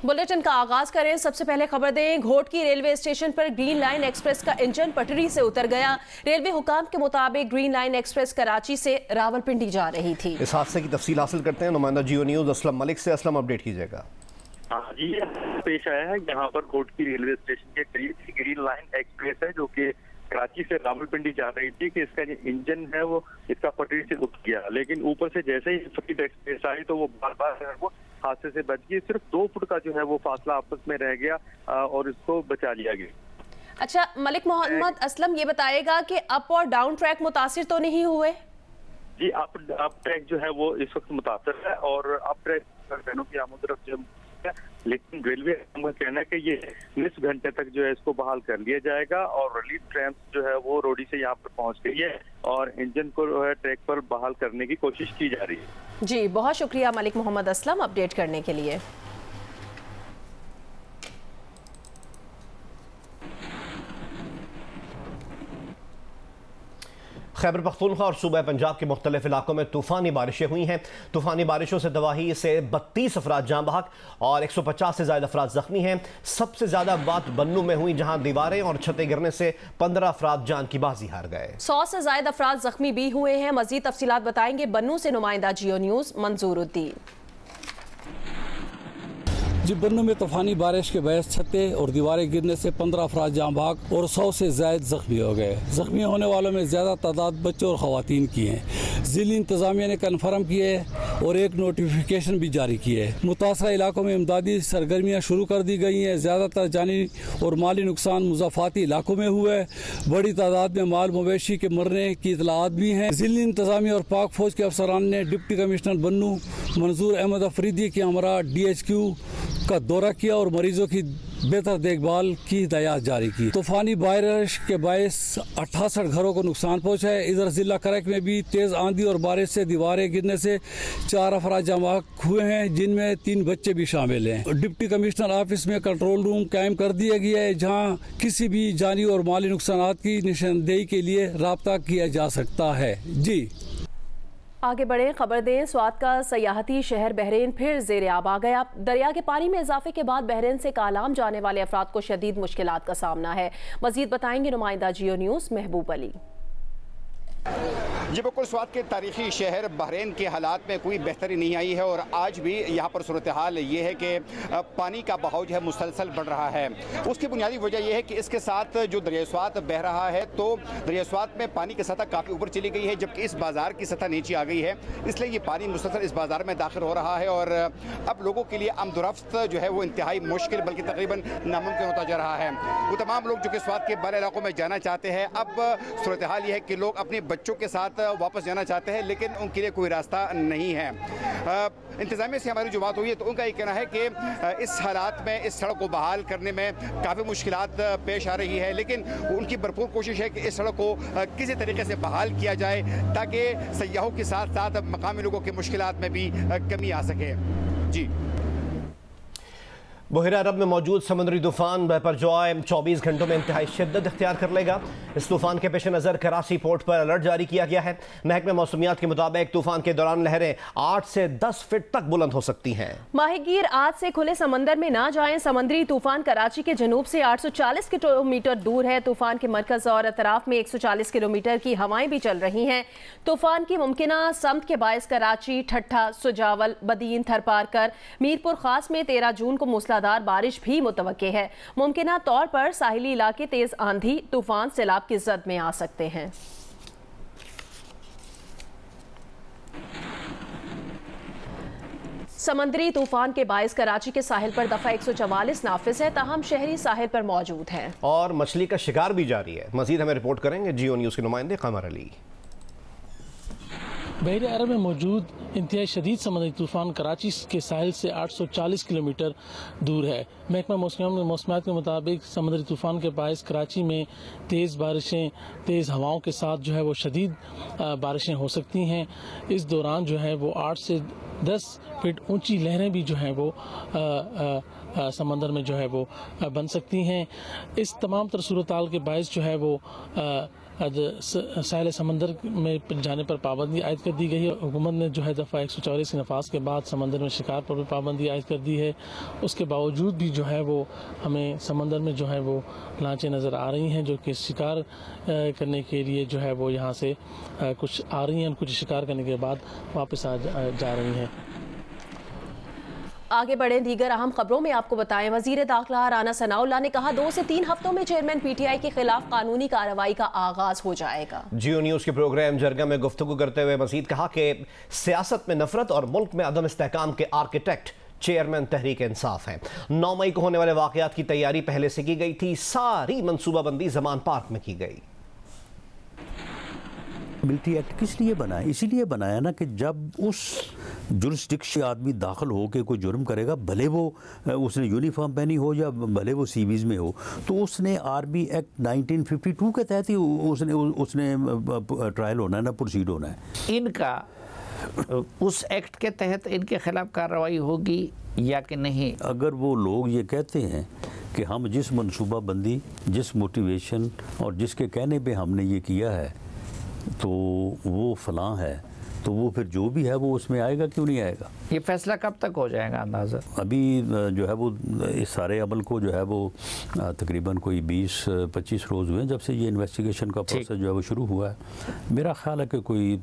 Bulletin का आगाज करें। सबसे पहले खबर दें, घोटकी रेलवे स्टेशन पर ग्रीन लाइन एक्सप्रेस का इंजन पटरी से उतर गया। रेलवे हुकाम के मुताबिक ग्रीन लाइन एक्सप्रेस कराची से रावलपिंडी जा रही थी। इस हादसे की तफसील हासिल करते हैं नुमाइंदा जियो न्यूज असलम मलिक से। असलम, अपडेट कीजिएगा। जी, पेश आया है यहाँ पर घोटकी रेलवे स्टेशन के करीब ग्रीन लाइन एक्सप्रेस है जो कि कराची से रावलपिंडी जा रही थी कि इसका जो इंजन है वो इसका पटरी से उतर गया, लेकिन ऊपर से जैसे ही फरीद एक्सप्रेस आई तो वो बार बार वो हादसे से बच गई। सिर्फ 2 फुट का जो है वो फासला आपस में रह गया और इसको बचा लिया गया। अच्छा मलिक मोहम्मद असलम, ये बताएगा कि अप और डाउन ट्रैक मुतासिर तो नहीं हुए? जी, अप ट्रैक जो है वो इस वक्त मुतासर है और अप ट्रैक ट्रेनों की आमद-ओ-रफ्त जो है, लेकिन रेलवे का कहना है कि ये निस्फ घंटे तक जो है इसको बहाल कर लिया जाएगा और रिलीफ ट्रेन जो है वो रोडी से यहाँ पर पहुँच गई है और इंजन को ट्रैक पर बहाल करने की कोशिश की जा रही है। जी, बहुत शुक्रिया मलिक मोहम्मद असलम अपडेट करने के लिए। खैबर पख्तूनख्वा और सूबा पंजाब के मुख्तलिफ इलाकों में तूफ़ानी बारिशें हुई हैं। तूफ़ानी बारिशों से तबाही से 32 अफराद जाँ बहक और 150 से ज़्यादा अफराद ज़ख्मी हैं। सबसे ज़्यादा बात बन्नू में हुई जहाँ दीवारें और छतें गिरने से 15 अफराद जान की बाजी हार गए। 100 से ज़्यादा अफराद ज़ख्मी भी हुए हैं। मज़ीद तफसीलात बताएंगे बन्नू से नुमाइंदा जियो न्यूज़ मंजूरुद्दीन। जी, बन्नू में तूफानी बारिश के बायस छतें और दीवारें गिरने से 15 अफराद जाँ बहक और 100 से ज़ायद ज़ख्मी हो गए। ज़ख्मी होने वालों में ज़्यादा तादाद बच्चों और ख़वातीन की हैं। ज़िली इंतज़ामिया ने कन्फर्म किए और एक नोटिफिकेशन भी जारी किए। मुतासरा इलाकों में इमदादी सरगर्मियाँ शुरू कर दी गई हैं। ज़्यादातर जानी और माली नुकसान मुज़ाफ़ाती इलाकों में हुआ है। बड़ी तादाद में माल मवेशी के मरने की इतलात भी हैं। ज़िली इंतज़ामिया और पाक फ़ौज के अफसरान ने डिप्टी कमिश्नर बन्नू मंजूर अहमद अफरीदी के हमरा DHQ का दौरा किया और मरीजों की बेहतर देखभाल की हिदायत जारी की। तूफानी बारिश के बायस 68 घरों को नुकसान पहुंचा है। इधर जिला करक में भी तेज आंधी और बारिश से दीवारें गिरने से 4 अफराद जमा हुए हैं, जिनमें 3 बच्चे भी शामिल हैं। डिप्टी कमिश्नर ऑफिस में कंट्रोल रूम कायम कर दिया गया है, जहां किसी भी जानी और माली नुकसान की निशानदेही के लिए राब्ता किया जा सकता है। जी आगे बढ़े, खबर दें, स्वात का सयाहती शहर बहरीन फिर ज़ेर आब आ गया। दरिया के पानी में इजाफे के बाद बहरीन से कालाम जाने वाले अफराद को शदीद मुश्किलात का सामना है। मजीद बताएंगे नुमाइंदा जियो न्यूज़ महबूब अली। जी बिल्कुल, स्वात के तारीखी शहर बहरीन के हालात में कोई बेहतरी नहीं आई है और आज भी यहाँ पर सूरत हाल ये है कि पानी का बहाव जो है मुसलसल बढ़ रहा है। उसकी बुनियादी वजह यह है कि इसके साथ जो दरिया स्वात बह रहा है तो दरिया स्वात में पानी की सतह काफ़ी ऊपर चली गई है, जबकि इस बाज़ार की सतह नीचे आ गई है। इसलिए ये पानी मुसलसल इस बाज़ार में दाखिल हो रहा है और अब लोगों के लिए आमदोरफ्त जो है वो इंतहाई मुश्किल बल्कि तकरीबन नामुमकिन होता जा रहा है। वो तमाम लोग जो कि स्वात के बाहरी इलाकों में जाना चाहते हैं, अब सूरत हाल ये है कि लोग अपने बच्चों के साथ वापस जाना चाहते हैं, लेकिन उनके लिए कोई रास्ता नहीं है। इंतज़ामिया से हमारी जो बात हुई है तो उनका ये कहना है कि इस हालात में इस सड़क को बहाल करने में काफ़ी मुश्किलात पेश आ रही है, लेकिन उनकी भरपूर कोशिश है कि इस सड़क को किसी तरीके से बहाल किया जाए ताकि सयाहों के साथ साथ मकामी लोगों की मुश्किलात में भी कमी आ सके। जी, बहरा अरब में मौजूद समुद्री तूफान बेपरजॉय 24 घंटों में इंतहाई शिद्दत इख्तियार कर लेगा। इस तूफान के पेश नज़र कराची पोर्ट पर अलर्ट जारी किया गया है। महकमे मौसमियात के मुताबिक तूफान के दौरान लहरें 8 से 10 फीट तक बुलंद हो सकती हैं। माहीगीर आज से खुले समंदर में ना जाएं। समुद्री तूफान कराची के जनूब से 840 किलोमीटर दूर है। तूफान के मरकज और अतराफ में 140 किलोमीटर की हवाएं भी चल रही हैं। तूफान की मुमकिना समत के बायस कराची, ठट्ठा, सुजावल, बदीन, थरपारकर, मीरपुर खास में 13 जून को मूसलाधार बारिश भी मुतवक्के है। मुमकिना तौर पर साहिली इलाके तेज आंधी, तूफान, सैलाब की जद में आ सकते हैं। समंदरी तूफान के बायस कराची के साहिल पर दफा 144 नाफिज है, ताहम शहरी साहिल पर मौजूद है और मछली का शिकार भी जारी है। मजीद हमें रिपोर्ट करेंगे जियो न्यूज़ के नुमाइंदे कमर अली। बहरे अरब में मौजूद इंतहाई शदीद समुद्री तूफान कराची के साहिल से 840 किलोमीटर दूर है। महकमा मौसमियात के मुताबिक समुद्री तूफान के बायस कराची में तेज़ बारिशें, तेज़ हवाओं के साथ जो है वो शदीद बारिशें हो सकती हैं। इस दौरान जो है वो 8 से 10 फीट ऊंची लहरें भी जो हैं वो समंदर में जो है वो बन सकती हैं। इस तमाम तर सूरत हाल के बायस जो है वो साहिल समंदर में जाने पर पाबंदी आयद कर दी गई है। हुकूमत ने जो है दफ़ा 144 के नफाज के बाद समंदर में शिकार पर भी पाबंदी आयद कर दी है। उसके बावजूद भी जो है वो हमें समंदर में जो है वो लांचें नज़र आ रही हैं जो कि शिकार करने के लिए जो है वो यहाँ से कुछ आ रही हैं, कुछ शिकार करने के बाद वापस जा रही हैं। आगे बढ़े दीगर अहम खबरों में आपको बताएं, वजीर दाखिला राना सनाउल्लाह ने कहा 2 से 3 हफ्तों में चेयरमैन पीटीआई के खिलाफ कानूनी कार्रवाई का आगाज हो जाएगा। जियो न्यूज के प्रोग्राम जरगा में गुफ्तगू करते हुए मजीद कहा कि सियासत में नफरत और मुल्क में अदम इस्तेहकाम के आर्किटेक्ट चेयरमैन तहरीक इंसाफ हैं। 9 मई को होने वाले वाकयात की तैयारी पहले से की गई थी। सारी मनसूबाबंदी जमान पार्क में की गई। मिलिट्री एक्ट किस लिए बनाया? इसीलिए बनाया ना कि जब उस जुरिस्डिक्शन आदमी दाखिल हो के कोई जुर्म करेगा, भले वो उसने यूनिफॉर्म पहनी हो या भले वो सीवीज में हो, तो उसने आर्मी एक्ट 1952 के तहत ही उसने ट्रायल होना है ना, प्रोसीड होना है। इनका उस एक्ट के तहत इनके खिलाफ कार्रवाई होगी या कि नहीं? अगर वो लोग ये कहते हैं कि हम जिस मनसूबाबंदी, जिस मोटिवेशन और जिसके कहने पे हमने ये किया है तो वो फलां है, तो वो फिर जो भी है वो उसमें आएगा, क्यों नहीं आएगा? ये फैसला कब तक हो जाएगा अंदाज़ा? अभी जो है वो इस सारे अमल को जो है वो तकरीबन कोई 20-25 रोज़ हुए जब से ये इन्वेस्टिगेशन का प्रोसेस जो है वो शुरू हुआ है। मेरा ख्याल है कि कोई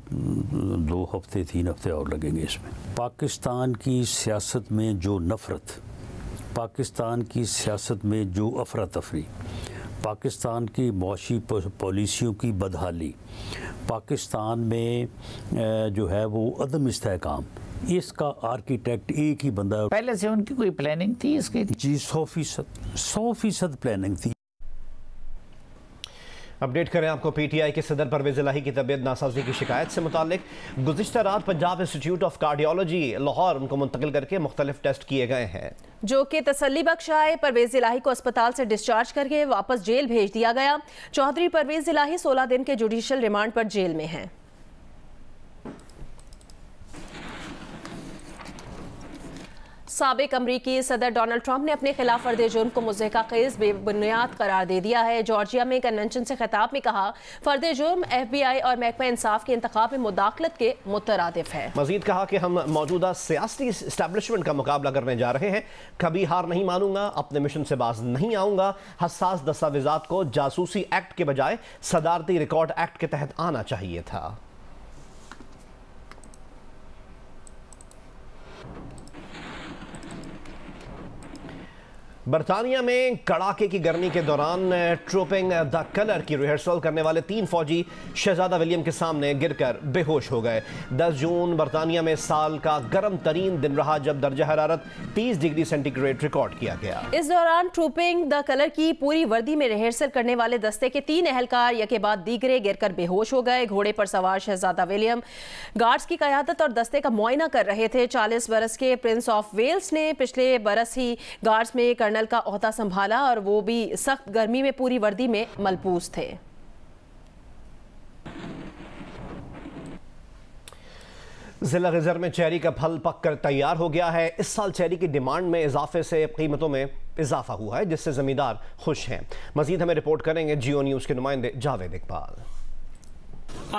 2 हफ्ते 3 हफ्ते और लगेंगे इसमें। पाकिस्तान की सियासत में जो नफ़रत, पाकिस्तान की सियासत में जो अफरा तफरी, पाकिस्तान की मौशी पॉलिसियों की बदहाली, पाकिस्तान में जो है वो अदम इस्तेहकाम, इसका आर्किटेक्ट एक ही बंदा। पहले से उनकी कोई प्लानिंग थी इसकी? जी 100% प्लानिंग थी। अपडेट करें आपको पीटीआई के सदर परवेज इलाही की तबीयत नासाजी की शिकायत से मुतालिक। गुज़िश्ता रात Punjab institute of cardiology Lahore उनको मुंतकिल करके मुख्तलिफ टेस्ट किए गए हैं जो कि तसल्ली बख्श आए। परवेज इलाही को अस्पताल से डिस्चार्ज करके वापस जेल भेज दिया गया। चौधरी परवेज इलाही 16 दिन के जुडिशल रिमांड पर जेल में हैं। साबिक अमरीकी सदर डोनाल्ड ट्रंप ने अपने खिलाफ फर्द जुर्म को मुज़हिका खेज़ बेबुनियाद करार दे दिया है। जॉर्जिया में कन्वेंशन से खिताब में कहा फर्द जुर्म FBI और महकमा इंसाफ के इंतखाब में मुदाखलत के मुतरादिफ है। मजीद कहा कि हम मौजूदा सियासी इस्टेब्लिशमेंट का मुकाबला करने जा रहे हैं, कभी हार नहीं मानूंगा, अपने मिशन से बाज नहीं आऊंगा। हसास दस्तावेजात को जासूसी एक्ट के बजाय सदारती रिकॉर्ड एक्ट के तहत आना चाहिए था। बरतानिया में कड़ाके की गर्मी के दौरान ट्रोपिंग द कलर की रिहर्सल करने वाले 3 फौजी शहजादा विलियम के सामने गिरकर बेहोश हो गए। 10 जून बरतानिया में साल का गर्म तरीन दिन रहा जब दर्जा हरारत 30 डिग्री सेंटीग्रेड रिकॉर्ड किया गया। इस दौरान ट्रोपिंग द कलर की पूरी वर्दी में रिहर्सल करने वाले दस्ते के 3 एहलकार यके बाद दीगरे गिरकर बेहोश हो गए। घोड़े पर सवार शहजादा विलियम गार्ड्स की क़यादत और दस्ते का मुआयना कर रहे थे। 40 बरस के प्रिंस ऑफ वेल्स ने पिछले बरस ही गार्ड्स में कर्नल का ओहदा संभाला और वो भी सख्त गर्मी में पूरी वर्दी में मलबूस थे। जिला गिजर में चेरी का फल पककर तैयार हो गया है। इस साल चेरी की डिमांड में इजाफे से कीमतों में इजाफा हुआ है जिससे जमींदार खुश हैं। मजीद हमें रिपोर्ट करेंगे जियो न्यूज के नुमाइंदे जावेद इकबाल।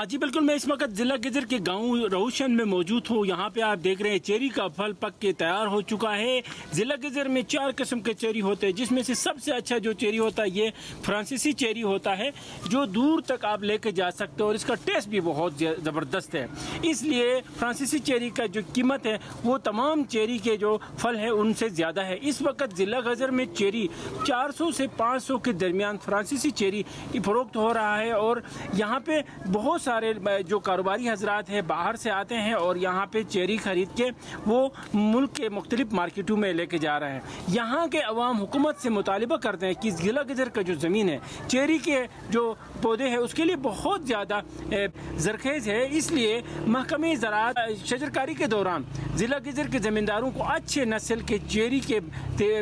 जी बिल्कुल, मैं इस वक्त जिला गिजर के गांव रोशन में मौजूद हूँ। यहाँ पे आप देख रहे हैं चेरी का फल पक के तैयार हो चुका है। जिला गिजर में 4 किस्म के चेरी होते हैं जिसमें से सबसे अच्छा जो चेरी होता है ये फ्रांसीसी चेरी होता है जो दूर तक आप लेके जा सकते हो और इसका टेस्ट भी बहुत ज़बरदस्त है। इसलिए फ्रांसीसी चेरी का जो कीमत है वो तमाम चेरी के जो फल है उनसे ज़्यादा है। इस वक्त जिला गिजर में चेरी 400 से 500 के दरमियान फ्रांसीसी चेरी फरोख्त हो रहा है और यहाँ पे बहुत सारे जो कारोबारी हजरात हैं बाहर से आते हैं और यहाँ पे चेरी खरीद के वो मुल्क के मुख्तलिफ मार्केटों में लेके जा रहे हैं। यहाँ के अवाम हुकूमत से मुतालिबा करते हैं कि जिला गिजर का जो ज़मीन है चेरी के जो पौधे हैं उसके लिए बहुत ज़्यादा जरखेज़ है। इसलिए महकमे ज़राअत शजरकारी के दौरान जिला गिजर के ज़मींदारों को अच्छे नस्ल के चेरी के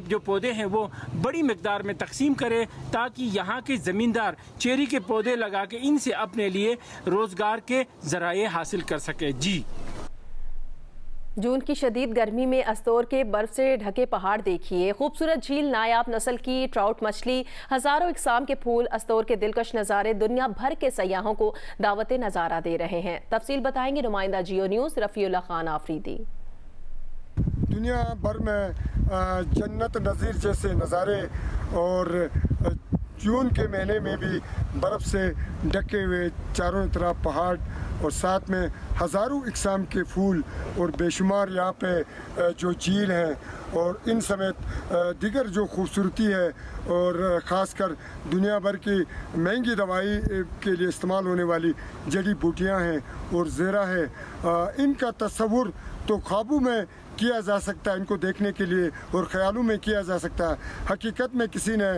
जो पौधे हैं वो बड़ी मकदार में तकसीम करे ताकि यहाँ के ज़मींदार चेरी के पौधे लगा के इनसे अपने लिए रोजगार के जराये हासिल कर सके। जी जून की शदीद गर्मी में अस्तोर के बर्फ से ढके पहाड़ देखिए, खूबसूरत झील, नायाब नस्ल की ट्राउट मछली, हजारों इकसाम के फूल, अस्तोर के दिलकश नज़ारे दुनिया भर के सयाहों को दावत नज़ारा दे रहे हैं। तफसील बताएंगे नुमाइंदा जियो न्यूज़ रफ़ीउल्लाह खान आफरीदी। दुनिया भर में जन्नत नज़ीर जैसे नज़ारे और जून के महीने में भी बर्फ़ से ढके हुए चारों तरफ पहाड़ और साथ में हज़ारों इकसाम के फूल और बेशुमार यहाँ पे जो झील हैं और इन समेत दीगर जो खूबसूरती है और ख़ासकर दुनिया भर की महंगी दवाई के लिए इस्तेमाल होने वाली जड़ी बूटियाँ हैं और ज़ेरा है, इनका तस्वुर तो ख्वाबों में किया जा सकता है, इनको देखने के लिए और ख्यालों में किया जा सकता है। हकीकत में किसी ने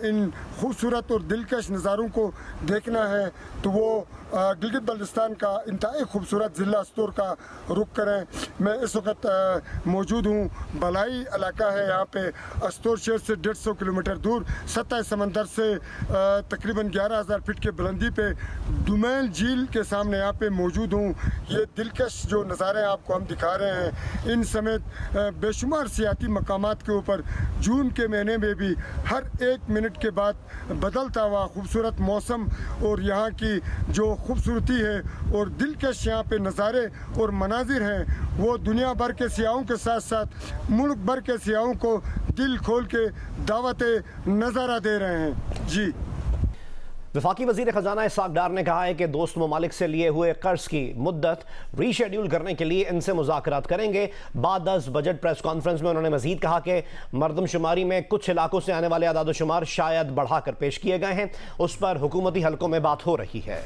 इन खूबसूरत और दिलकश नज़ारों को देखना है तो वो गिलगित बल्तिस्तान का इंतहाई खूबसूरत ज़िला अस्तोर का रुख करें। मैं इस वक्त मौजूद हूँ, बलाई इलाका है यहाँ पे अस्तोर शहर से 150 किलोमीटर दूर सतह समंदर से तकरीबन 11,000 फीट के बुलंदी पे दुमैल झील के सामने यहाँ पे मौजूद हूँ। ये दिलकश जो नज़ारे आपको हम दिखा रहे हैं, इन समेत बेशुमार सियाती मकामात के ऊपर जून के महीने में भी हर एक मिनट के बाद बदलता हुआ खूबसूरत मौसम और यहाँ की जो खूबसूरती है और दिलकश यहाँ पे नज़ारे और मनाजिर हैं वो दुनिया भर के सियाहों के साथ साथ मुल्क भर के सियाहों को दिल खोल के दावत नज़ारा दे रहे हैं। जी, वफाकी वज़ीर ख़जाना इसहाक़ डार ने कहा है कि दोस्त ममालिक से लिए हुए कर्ज की मुद्दत रीशेड्यूल करने के लिए इनसे मुज़ाकरात करेंगे। बाद बजट प्रेस कॉन्फ्रेंस में उन्होंने मज़ीद कहा कि मरदमशुमारी में कुछ इलाकों से आने वाले आदादोशुमार शायद बढ़ाकर पेश किए गए हैं, उस पर हुकूमती हलकों में बात हो रही है।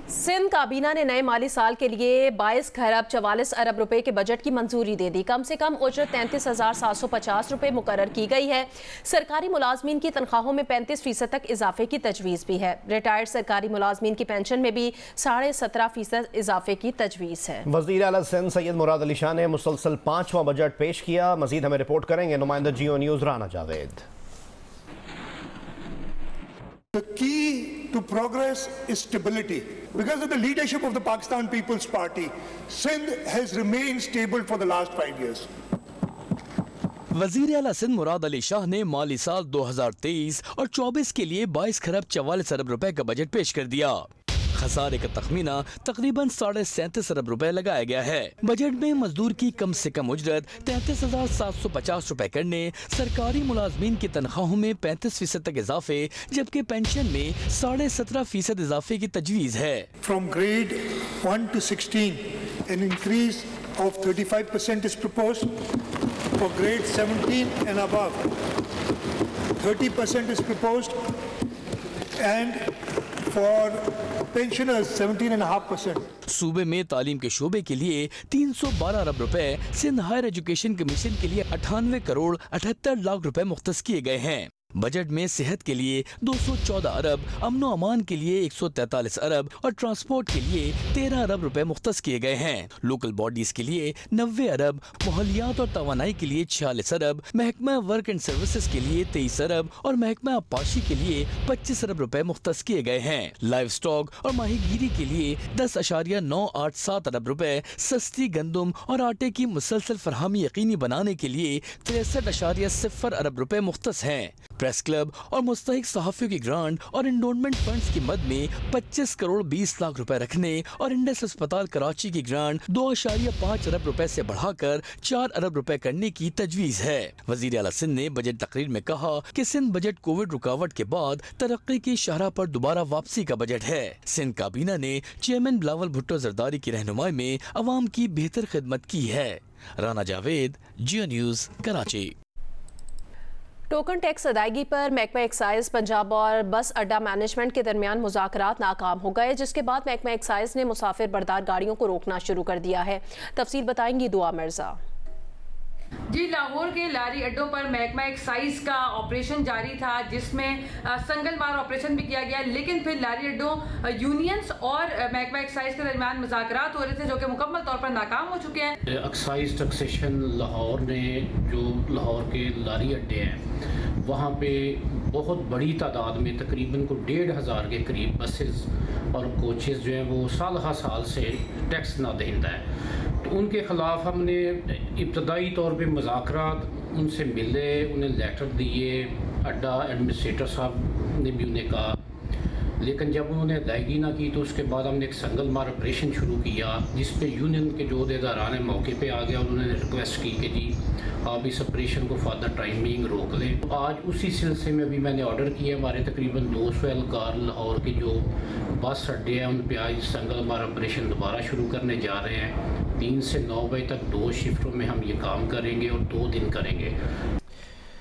सिंध काबीना ने नए माली साल के लिए 22 खरब 44 अरब रुपए के बजट की मंजूरी दे दी। कम से कम उजरत 33,750 रुपए मुकर्रर की गई है। सरकारी मुलाजमीन की तनख्वाहों में 35% तक इजाफे की तजवीज़ भी है। रिटायर्ड सरकारी मुलाजमीन की पेंशन में भी 17.5% इजाफे की तजवीज़ है। वज़ीर आला सिंध सैयद मुराद अली शाह ने मुसलसल 5वां बजट पेश किया। मजीद हमें रिपोर्ट करेंगे नुमाइंदा Geo news Rana Javed. The key to progress is stability. Because of the leadership of the Pakistan People's Party, Sindh has remained stable for the last 5 years. वज़ीर आला सिंध मुराद अली शाह ने माली साल 2023 और 24 के लिए 22 खरब 44 अरब रुपए का बजट पेश कर दिया। खसारे का तखमीना तकरीबन 37.5 अरब रुपए लगाया गया है। बजट में मजदूर की कम से कम उजरत 33,750 रुपए करने, सरकारी मुलाजमीन की तनख्वाहों में 35% तक इजाफे, जबकि पेंशन में 17.5% इजाफे की तजवीज़ है। From grade 1 to 16, an increase of 35% is proposed. For grade 17 and above, 30% is proposed, and for pensioners 17.5%. सूबे में तालीम के शोबे के लिए 312 अरब रुपए, सिंध हायर एजुकेशन कमीशन के लिए 98 करोड़ 78 लाख रुपए मुख्तस किए गए हैं। बजट में सेहत के लिए 214 अरब, अमनो अमान के लिए 143 अरब और ट्रांसपोर्ट के लिए 13 अरब रुपए मुख्तस किए गए हैं। लोकल बॉडीज के लिए 90 अरब, मोहलियात और तवानाई के लिए 46 अरब, महकमा वर्क एंड सर्विसेज के लिए 23 अरब और महकमा आबपाशी के लिए 25 अरब रुपए मुख्तस किए गए हैं। लाइव स्टॉक और माहीगीरी के लिए 10.987 अरब रुपए, सस्ती गंदम और आटे की मुसलसल फरहमी यकीनी बनाने के लिए 63.0 अरब रुपए मुख्तस हैं। प्रेस क्लब और मुस्तहिक सहाफ़ियों की ग्रांट और इंडोमेंट फंड्स की मद में 25 करोड़ 20 लाख रुपए रखने और इंडस अस्पताल कराची की ग्रांट 2.5 अरब रुपए से बढ़ाकर 4 अरब रुपए करने की तजवीज़ है। वज़ीर आला सिंध ने बजट तकरीर में कहा कि सिंध बजट कोविड रुकावट के बाद तरक्की की शाहराह पर दोबारा वापसी का बजट है। सिंध काबीना ने चेयरमैन बिलावल भुट्टो जरदारी की रहनुमाई में अवाम की बेहतर खिदमत की है। राना जावेद, जियो न्यूज़, कराची। टोकन टैक्स अदायगी पर महकमा एक्साइज पंजाब और बस अड्डा मैनेजमेंट के दरमियान मुज़ाकरात नाकाम हो गए, जिसके बाद महकमा एक्साइज ने मुसाफिर बरदार गाड़ियों को रोकना शुरू कर दिया है। तफसील बताएंगी दुआ मिर्जा। जी, लाहौर के लारी अड्डों पर महकमा एक्साइज का ऑपरेशन जारी था, जिसमें संगलमार ऑपरेशन भी किया गया, लेकिन फिर लारी अड्डों यूनियंस और महकमा एक्साइज के दरमियान मुज़ाकरात हो रहे थे जो कि मुकम्मल तौर पर नाकाम हो चुके हैं। एक्साइज टैक्सेशन लाहौर ने जो लाहौर के लारी अड्डे हैं वहाँ पे बहुत बड़ी तादाद में तकरीबन को 1,500 के करीब बसेस और कोचेज़ जो हैं वो साल हर साल से टैक्स ना दहिंदा है। तो उनके ख़िलाफ़ हमने इब्तदाई तौर पे मुज़ाकरात उनसे मिले, उन्हें लेटर दिए, अड्डा एडमिनिस्ट्रेटर साहब ने भी उन्हें कहा, लेकिन जब उन्होंने अदायगी ना की तो उसके बाद हमने एक संगल मार ऑपरेशन शुरू किया, जिस पे यूनियन के जो अहदेदारान मौके पे आ गया और उन्होंने रिक्वेस्ट की कि जी आप इस ऑपरेशन को फर्दर टाइमिंग रोक लें। तो आज उसी सिलसिले में भी मैंने ऑर्डर किया, हमारे तकरीबन 200 एहलकार लाहौर के जो बस अड्डे हैं उन पर आज संगल मार ऑपरेशन दोबारा शुरू करने जा रहे हैं। 3 से 9 बजे तक 2 शिफ्टों में हम ये काम करेंगे और 2 दिन करेंगे।